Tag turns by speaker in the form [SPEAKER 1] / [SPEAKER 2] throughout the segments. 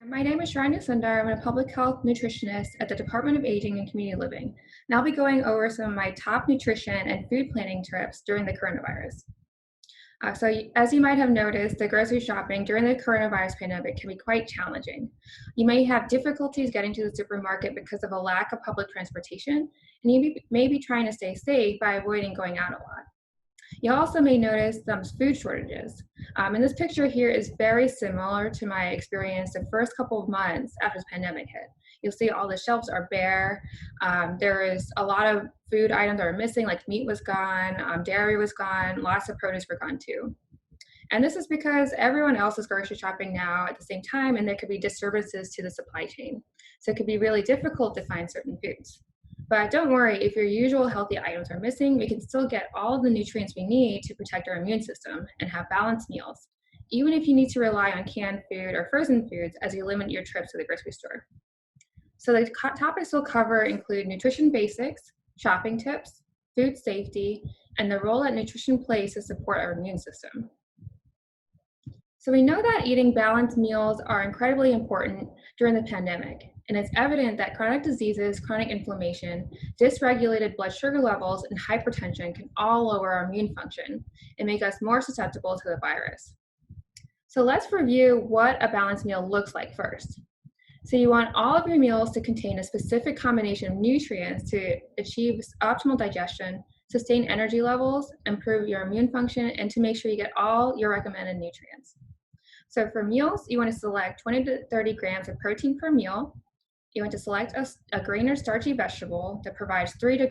[SPEAKER 1] My name is Charanya Sundar. I'm a public health nutritionist at the Department of Aging and Community Living. And I'll be going over some of my top nutrition and food planning tips during the coronavirus. As you might have noticed, the grocery shopping during the coronavirus pandemic can be quite challenging. You may have difficulties getting to the supermarket because of a lack of public transportation, and may be trying to stay safe by avoiding going out a lot. You also may notice some food shortages. And this picture here is very similar to my experience the first couple of months after the pandemic hit. You'll see all the shelves are bare. There is a lot of food items that are missing, like meat was gone, dairy was gone, lots of produce were gone too. And this is because everyone else is grocery shopping now at the same time, and there could be disturbances to the supply chain. So it could be really difficult to find certain foods. But don't worry, if your usual healthy items are missing, we can still get all of the nutrients we need to protect our immune system and have balanced meals, even if you need to rely on canned food or frozen foods as you limit your trips to the grocery store. So the topics we'll cover include nutrition basics, shopping tips, food safety, and the role that nutrition plays to support our immune system. So we know that eating balanced meals are incredibly important during the pandemic, and it's evident that chronic diseases, chronic inflammation, dysregulated blood sugar levels, and hypertension can all lower our immune function and make us more susceptible to the virus. So let's review what a balanced meal looks like first. So you want all of your meals to contain a specific combination of nutrients to achieve optimal digestion, sustain energy levels, improve your immune function, and to make sure you get all your recommended nutrients. So for meals, you want to select 20 to 30 grams of protein per meal. You want to select a green or starchy vegetable that provides 3 to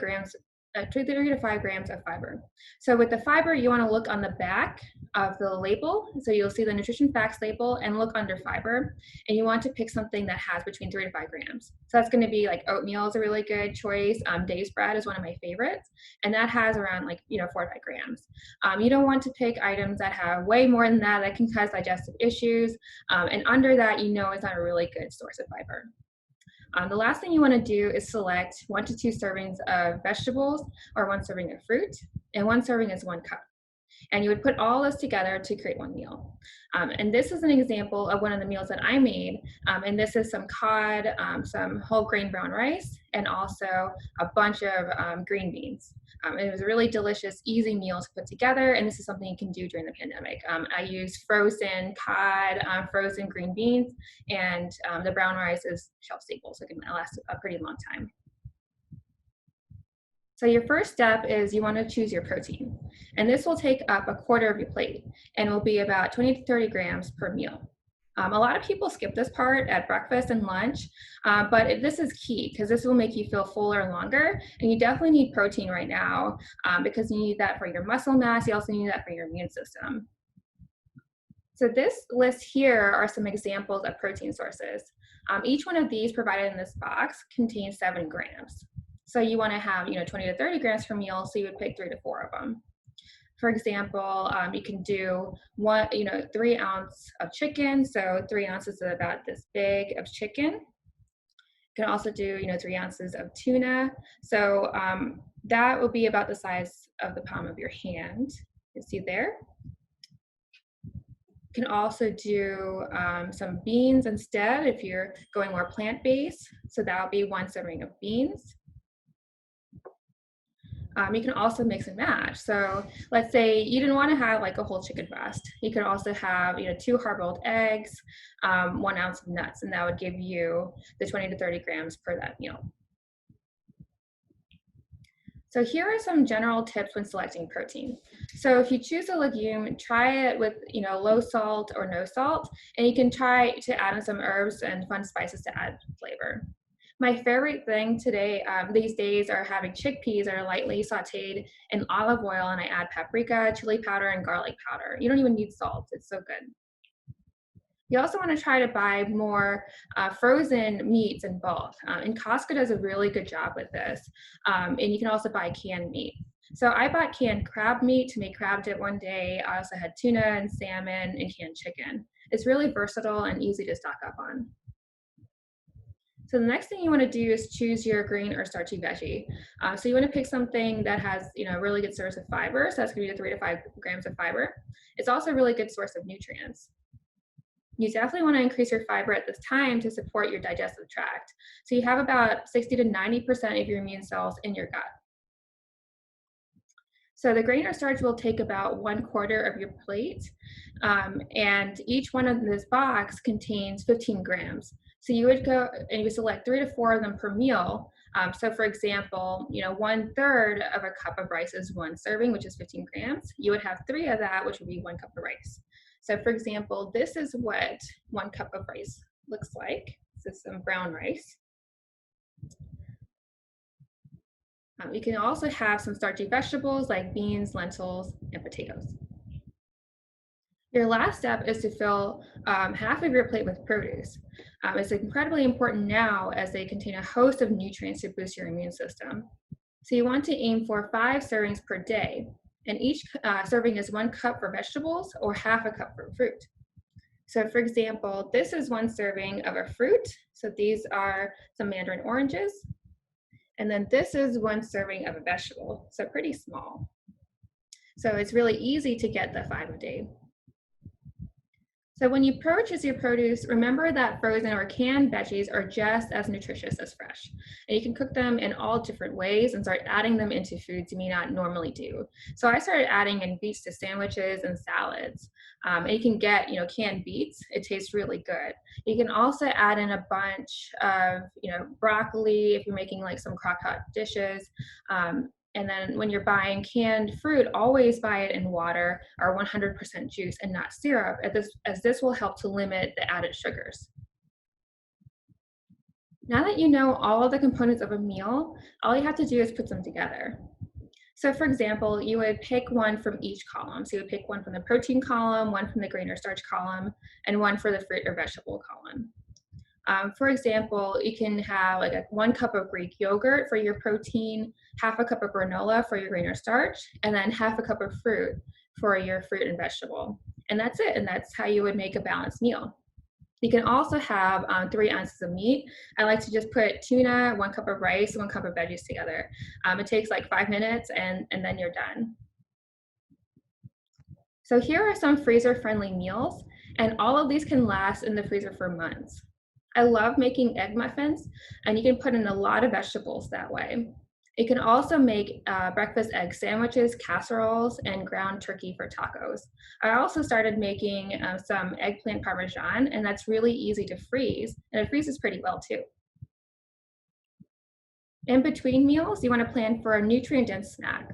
[SPEAKER 1] 5 grams of fiber. So with the fiber, you want to look on the back of the label. So you'll see the nutrition facts label and look under fiber. And you want to pick something that has between 3 to 5 grams. So that's going to be like oatmeal is a really good choice. Dave's bread is one of my favorites. And that has around 4 to 5 grams. You don't want to pick items that have way more than that can cause digestive issues. And under that, it's not a really good source of fiber. The last thing you want to do is select 1 to 2 servings of vegetables or 1 serving of fruit, and 1 serving is 1 cup. And you would put all this together to create 1 meal. And this is an example of one of the meals that I made. And this is some cod, some whole grain brown rice, and also a bunch of green beans. It was a really delicious, easy meal to put together, and this is something you can do during the pandemic. I used frozen cod, frozen green beans, and the brown rice is shelf stable, so it can last a pretty long time. So your first step is you want to choose your protein, and this will take up a quarter of your plate, and will be about 20 to 30 grams per meal. A lot of people skip this part at breakfast and lunch, but this is key because this will make you feel fuller longer, and you definitely need protein right now because you need that for your muscle mass. You also need that for your immune system. So this list here are some examples of protein sources. Each one of these provided in this box contains 7 grams. So you want to have 20 to 30 grams per meal, so you would pick 3 to 4 of them. For example, you can do 3 ounces of chicken, so 3 ounces is about this big of chicken. You can also do 3 ounces of tuna, so that will be about the size of the palm of your hand. You see there. You can also do some beans instead if you're going more plant-based, so that will be 1 serving of beans. You can also mix and match. So let's say you didn't want to have a whole chicken breast. You could also have 2 hard-boiled eggs, 1 ounce of nuts, and that would give you the 20 to 30 grams per that meal. So here are some general tips when selecting protein. So if you choose a legume, try it with low salt or no salt, and you can try to add in some herbs and fun spices to add flavor. My favorite thing today, these days, are having chickpeas that are lightly sauteed in olive oil, and I add paprika, chili powder, and garlic powder. You don't even need salt. It's so good. You also want to try to buy more frozen meats in bulk. And Costco does a really good job with this. And you can also buy canned meat. So I bought canned crab meat to make crab dip one day. I also had tuna and salmon and canned chicken. It's really versatile and easy to stock up on. So the next thing you want to do is choose your green or starchy veggie. So you want to pick something that has a really good source of fiber. So that's going to be the 3 to 5 grams of fiber. It's also a really good source of nutrients. You definitely want to increase your fiber at this time to support your digestive tract. So you have about 60 to 90% of your immune cells in your gut. So the grain or starch will take about 1/4 of your plate, and each one of this box contains 15 grams. So you would go and you would select 3 to 4 of them per meal. So for example, 1/3 of a cup of rice is one serving, which is 15 grams. You would have 3 of that, which would be 1 cup of rice. So for example, this is what 1 cup of rice looks like. This is some brown rice. You can also have some starchy vegetables like beans, lentils, and potatoes. Your last step is to fill half of your plate with produce. It's incredibly important now as they contain a host of nutrients to boost your immune system. So you want to aim for 5 servings per day, and each serving is 1 cup for vegetables or half a cup for fruit. So for example, this is 1 serving of a fruit. So these are some mandarin oranges. And then this is 1 serving of a vegetable, so pretty small. So it's really easy to get the 5 a day. So when you purchase your produce, remember that frozen or canned veggies are just as nutritious as fresh. And you can cook them in all different ways and start adding them into foods you may not normally do. So I started adding in beets to sandwiches and salads. And you can get, canned beets. It tastes really good. You can also add in a bunch of, broccoli if you're making like some crock pot dishes. And then when you're buying canned fruit, always buy it in water or 100% juice and not syrup, as this will help to limit the added sugars. Now that you know all of the components of a meal, all you have to do is put them together. So for example, you would pick one from each column. So you would pick one from the protein column, one from the grain or starch column, and one for the fruit or vegetable column. For example, you can have like 1 cup of Greek yogurt for your protein, half a cup of granola for your grain or starch, and then half a cup of fruit for your fruit and vegetable. And that's it. And that's how you would make a balanced meal. You can also have 3 ounces of meat. I like to just put tuna, 1 cup of rice, 1 cup of veggies together. It takes like 5 minutes and then you're done. So here are some freezer-friendly meals, and all of these can last in the freezer for months. I love making egg muffins, and you can put in a lot of vegetables that way. You can also make breakfast egg sandwiches, casseroles, and ground turkey for tacos. I also started making some eggplant parmesan, and that's really easy to freeze, and it freezes pretty well too. In between meals, you want to plan for a nutrient-dense snack.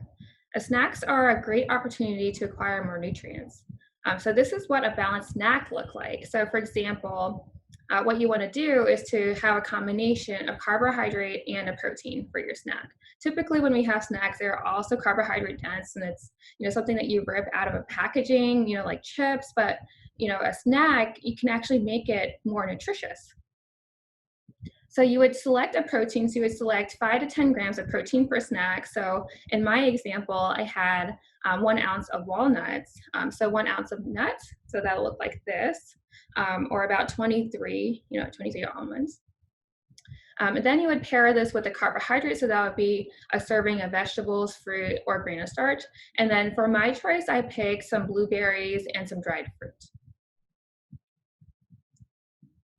[SPEAKER 1] Snacks are a great opportunity to acquire more nutrients. So this is what a balanced snack looks like. So for example, what you want to do is to have a combination of carbohydrate and a protein for your snack. Typically when we have snacks, they're also carbohydrate dense, and it's something that you rip out of a packaging, like chips, but a snack, you can actually make it more nutritious. So you would select a protein, so you would select 5 to 10 grams of protein per snack. So in my example, I had 1 ounce of walnuts, so 1 ounce of nuts, so that'll look like this, or about 23 almonds. And then you would pair this with a carbohydrate, so that would be a serving of vegetables, fruit, or grain of starch. And then for my choice, I picked some blueberries and some dried fruit.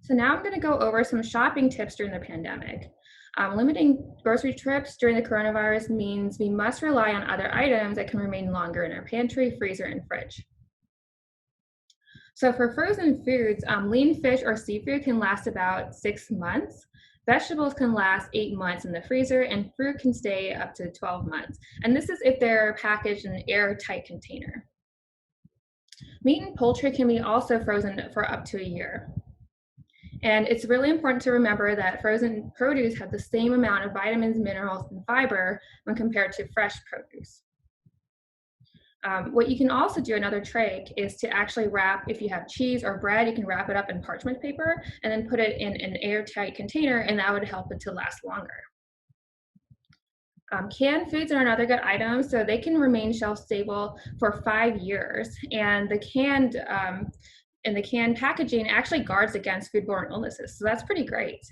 [SPEAKER 1] So now I'm going to go over some shopping tips during the pandemic. Limiting grocery trips during the coronavirus means we must rely on other items that can remain longer in our pantry, freezer, and fridge. So for frozen foods, lean fish or seafood can last about 6 months. Vegetables can last 8 months in the freezer, and fruit can stay up to 12 months. And this is if they're packaged in an airtight container. Meat and poultry can be also frozen for up to a year. And it's really important to remember that frozen produce have the same amount of vitamins, minerals, and fiber when compared to fresh produce. What you can also do, another trick, is to actually wrap, if you have cheese or bread, you can wrap it up in parchment paper and then put it in an airtight container, and that would help it to last longer. Canned foods are another good item, so they can remain shelf stable for 5 years. And the canned in the canned packaging actually guards against foodborne illnesses. So that's pretty great.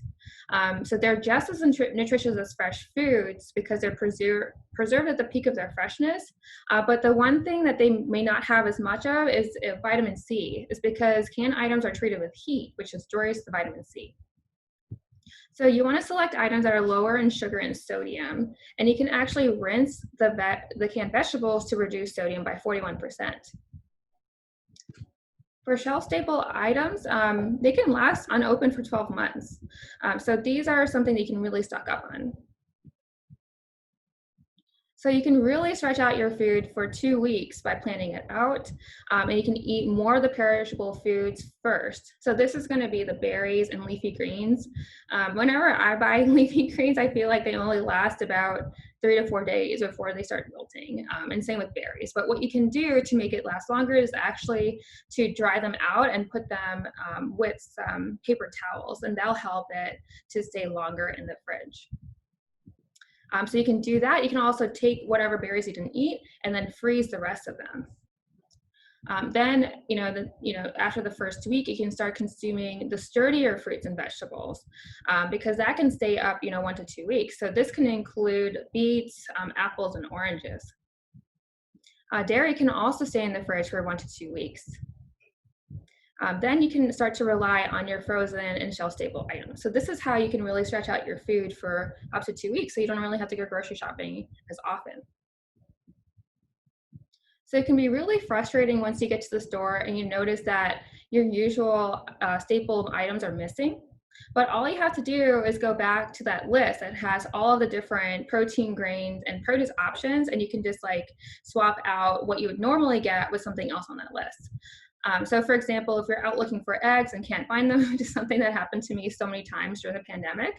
[SPEAKER 1] So they're just as nutritious as fresh foods because they're preserved at the peak of their freshness. But the one thing that they may not have as much of is vitamin C, is because canned items are treated with heat, which destroys the vitamin C. So you want to select items that are lower in sugar and sodium, and you can actually rinse the canned vegetables to reduce sodium by 41%. For shelf-stable items, they can last unopened for 12 months. So these are something that you can really stock up on. So you can really stretch out your food for 2 weeks by planning it out, and you can eat more of the perishable foods first. So this is going to be the berries and leafy greens. Whenever I buy leafy greens, I feel like they only last about 3 to 4 days before they start wilting, and same with berries. But what you can do to make it last longer is actually to dry them out and put them with some paper towels, and that'll help it to stay longer in the fridge. So you can do that. You can also take whatever berries you didn't eat and then freeze the rest of them. Then, after the first week, you can start consuming the sturdier fruits and vegetables because that can stay up, 1 to 2 weeks. So this can include beets, apples, and oranges. Dairy can also stay in the fridge for 1 to 2 weeks. Then you can start to rely on your frozen and shelf-stable items. So this is how you can really stretch out your food for up to 2 weeks, so you don't really have to go grocery shopping as often. So it can be really frustrating once you get to the store and you notice that your usual staple items are missing. But all you have to do is go back to that list that has all of the different protein, grains, and produce options, and you can just swap out what you would normally get with something else on that list. So for example, if you're out looking for eggs and can't find them, which is something that happened to me so many times during the pandemic,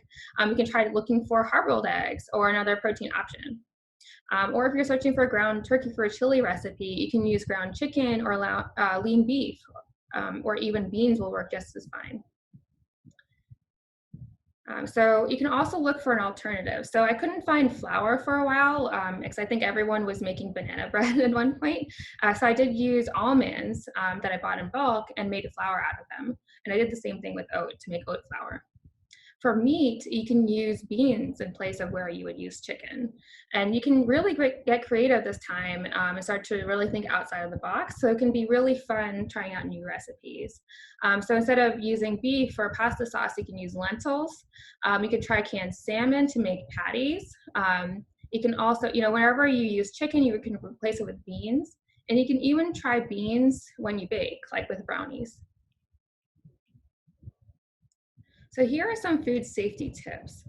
[SPEAKER 1] you can try looking for hard-boiled eggs or another protein option. Or if you're searching for ground turkey for a chili recipe, you can use ground chicken or lean beef, or even beans will work just as fine. So you can also look for an alternative. So I couldn't find flour for a while because I think everyone was making banana bread at one point. So I did use almonds that I bought in bulk and made flour out of them. And I did the same thing with oat to make oat flour. For meat, you can use beans in place of where you would use chicken. And you can really get creative this time and start to really think outside of the box. So it can be really fun trying out new recipes. So instead of using beef for pasta sauce, you can use lentils. You can try canned salmon to make patties. You can also, whenever you use chicken, you can replace it with beans. And you can even try beans when you bake, like with brownies. So here are some food safety tips.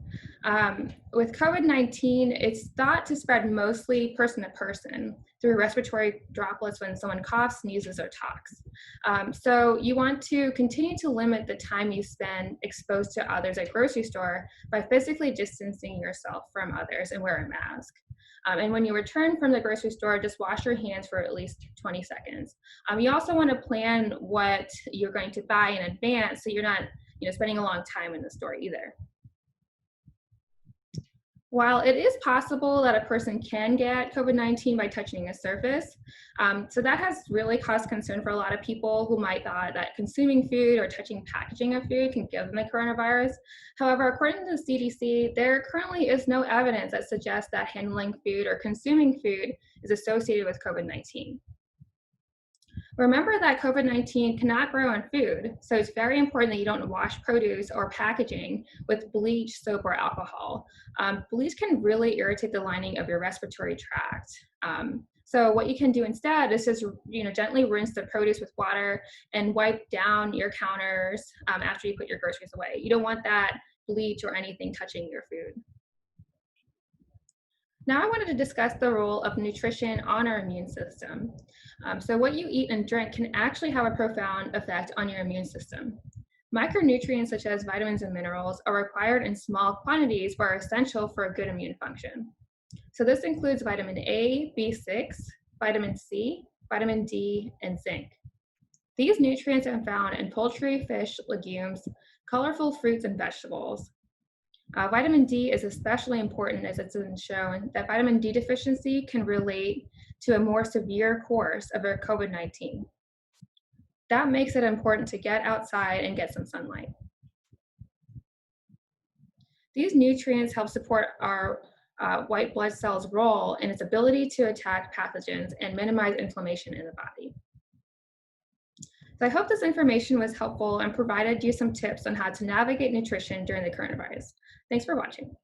[SPEAKER 1] With COVID-19, it's thought to spread mostly person to person through respiratory droplets when someone coughs, sneezes, or talks. So you want to continue to limit the time you spend exposed to others at grocery store by physically distancing yourself from others and wear a mask. And when you return from the grocery store, just wash your hands for at least 20 seconds. You also want to plan what you're going to buy in advance so you're not spending a long time in the store either. While it is possible that a person can get COVID-19 by touching a surface, so that has really caused concern for a lot of people who might thought that consuming food or touching packaging of food can give them the coronavirus. However, according to the CDC, there currently is no evidence that suggests that handling food or consuming food is associated with COVID-19. Remember that COVID-19 cannot grow on food, so it's very important that you don't wash produce or packaging with bleach, soap, or alcohol. Bleach can really irritate the lining of your respiratory tract. So what you can do instead is just gently rinse the produce with water and wipe down your counters after you put your groceries away. You don't want that bleach or anything touching your food. Now I wanted to discuss the role of nutrition on our immune system. So what you eat and drink can actually have a profound effect on your immune system. Micronutrients such as vitamins and minerals are required in small quantities but are essential for a good immune function. So this includes vitamin A, B6, vitamin C, vitamin D, and zinc. These nutrients are found in poultry, fish, legumes, colorful fruits, and vegetables. Vitamin D is especially important as it's been shown that vitamin D deficiency can relate to a more severe course of COVID-19. That makes it important to get outside and get some sunlight. These nutrients help support our white blood cells' role in its ability to attack pathogens and minimize inflammation in the body. So I hope this information was helpful and provided you some tips on how to navigate nutrition during the coronavirus. Thanks for watching.